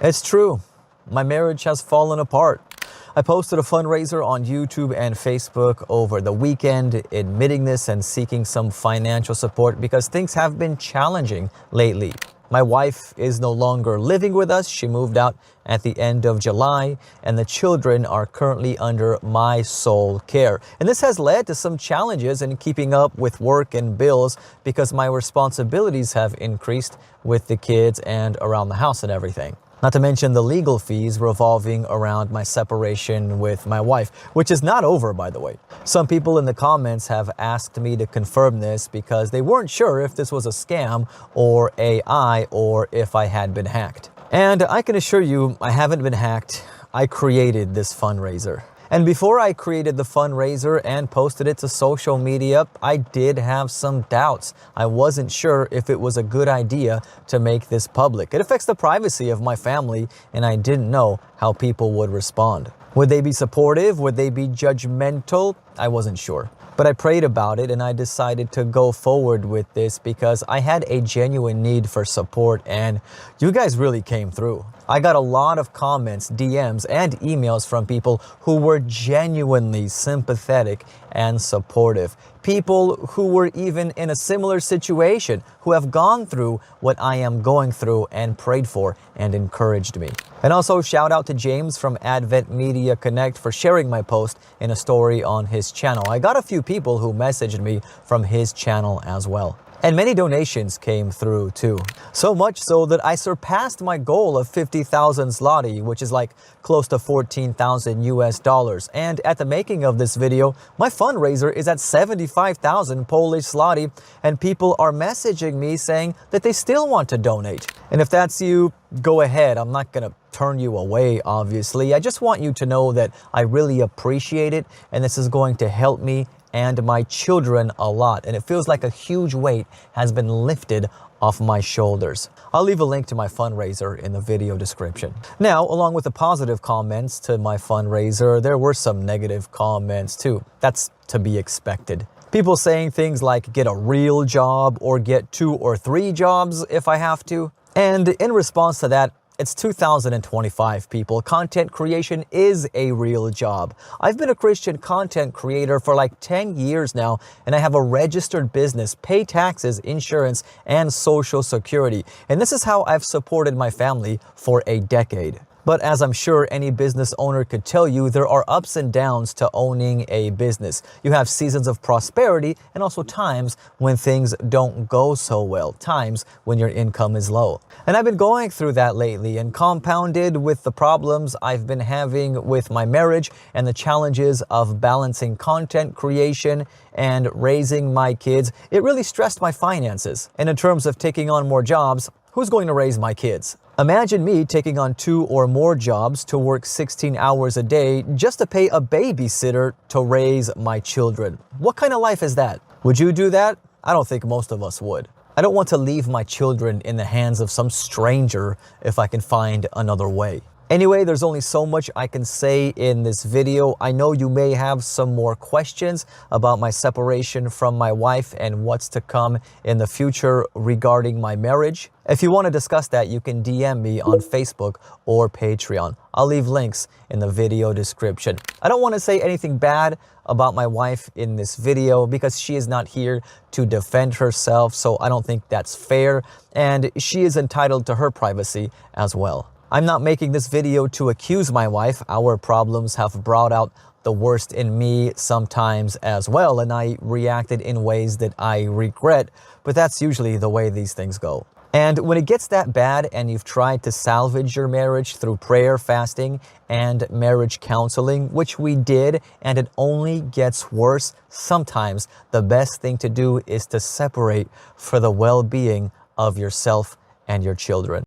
It's true. My marriage has fallen apart. I posted a fundraiser on YouTube and Facebook over the weekend, admitting this and seeking some financial support because things have been challenging lately. My wife is no longer living with us. She moved out at the end of July, and the children are currently under my sole care. And this has led to some challenges in keeping up with work and bills because my responsibilities have increased with the kids and around the house and everything. Not to mention the legal fees revolving around my separation with my wife, which is not over, by the way. Some people in the comments have asked me to confirm this because they weren't sure if this was a scam or AI or if I had been hacked. And I can assure you, I haven't been hacked. I created this fundraiser. And before I created the fundraiser and posted it to social media, I did have some doubts. I wasn't sure if it was a good idea to make this public. It affects the privacy of my family, and I didn't know how people would respond. Would they be supportive? Would they be judgmental? I wasn't sure. But I prayed about it and I decided to go forward with this because I had a genuine need for support, and you guys really came through. I got a lot of comments, DMs, and emails from people who were genuinely sympathetic and supportive. People who were even in a similar situation, who have gone through what I am going through and prayed for and encouraged me. And also shout out to James from Advent Media Connect for sharing my post in a story on his channel. I got a few people who messaged me from his channel as well. And many donations came through too. So much so that I surpassed my goal of 50,000 zloty, which is like close to 14,000 US dollars. And at the making of this video, my fundraiser is at 75,000 Polish zloty, and people are messaging me saying that they still want to donate. And if that's you, go ahead. I'm not gonna turn you away, obviously. I just want you to know that I really appreciate it, and this is going to help me and my children a lot, and it feels like a huge weight has been lifted off my shoulders. I'll leave a link to my fundraiser in the video description. Now, along with the positive comments to my fundraiser, there were some negative comments too. That's to be expected. People saying things like get a real job or get 2 or 3 jobs if I have to. And in response to that, it's 2025, people. Content creation is a real job. I've been a Christian content creator for like 10 years now, and I have a registered business, pay taxes, insurance, and social security. And this is how I've supported my family for a decade. But as I'm sure any business owner could tell you, there are ups and downs to owning a business. You have seasons of prosperity and also times when things don't go so well, times when your income is low. And I've been going through that lately, and compounded with the problems I've been having with my marriage and the challenges of balancing content creation and raising my kids, it really stressed my finances. And in terms of taking on more jobs, who's going to raise my kids? Imagine me taking on 2 or more jobs to work 16 hours a day just to pay a babysitter to raise my children. What kind of life is that? Would you do that? I don't think most of us would. I don't want to leave my children in the hands of some stranger if I can find another way. Anyway, there's only so much I can say in this video. I know you may have some more questions about my separation from my wife and what's to come in the future regarding my marriage. If you want to discuss that, you can DM me on Facebook or Patreon. I'll leave links in the video description. I don't want to say anything bad about my wife in this video because she is not here to defend herself, so I don't think that's fair, and she is entitled to her privacy as well. I'm not making this video to accuse my wife. Our problems have brought out the worst in me sometimes as well, and I reacted in ways that I regret, but that's usually the way these things go. And when it gets that bad and you've tried to salvage your marriage through prayer, fasting, and marriage counseling, which we did, and it only gets worse, sometimes the best thing to do is to separate for the well-being of yourself and your children.